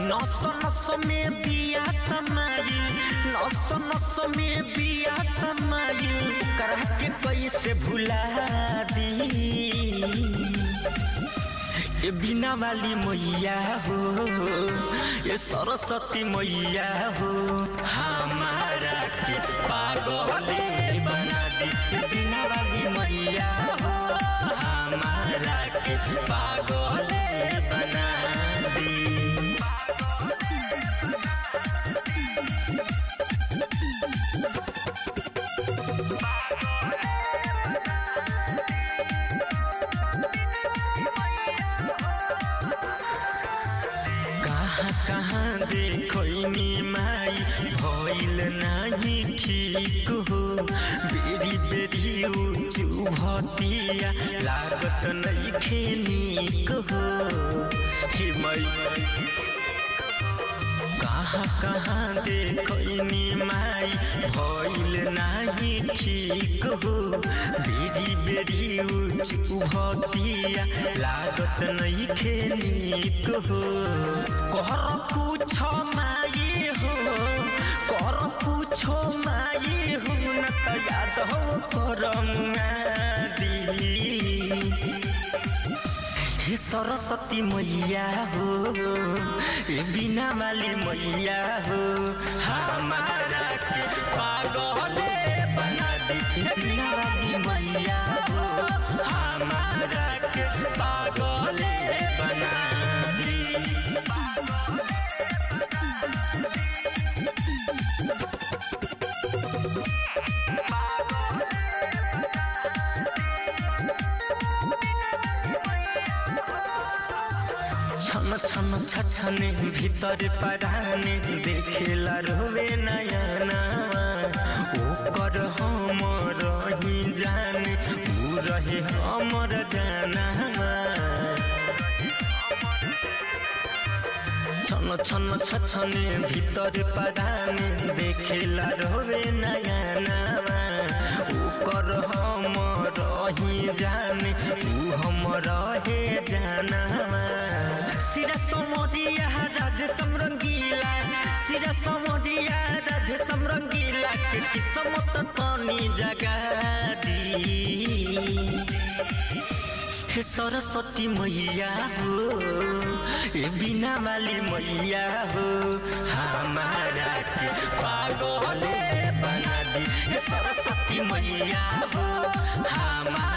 नस में बिया समाई नस में बिया समाई करह के कैसे भुला दी ये बिना वाली मैया हो ये सरस्वती मैया हो हमारा के पागल बना दी ये बिना वाली मैया हो हमारा के पागल बना दी। कहाँ देखनी माई भइल नहीं ठीक हो बेरी बेरी ऊँचू भतिया लागत नहीं खेनिक हो हे माई कहाँ देखनी माई भइल नहीं ठीक हो बेरी बेरी ऊँचू भतिया लागत नहीं खेनिक हो कहर पूछो माई हो कर पूछो माई हो न तो याद हो करमुआदी हे सरस्वती मैया हो ये बिना वाली मैया हो हमारा के पागल बना दी बिना वाली मैया हो हमारा के पागल बना दी। छन छन छछने भीतर पराने देखेला रोवे नयना ओकर हमर ही जाने ऊ रहे हमर जाना छन छन छछने भीतर पराने देखेला रोवे नयना ओकर हमर ही जाने ऊ हमर हे जाना सिरा समोदिया राधे समरंगीला सिरा समोदिया राधे समरंगीला के किस्मत तनी जगा दी हे सरस्वती मैया हो ये बिना वाली मैया हो हमारा के पागल बना दी हे सरस्वती मैया हो हमारा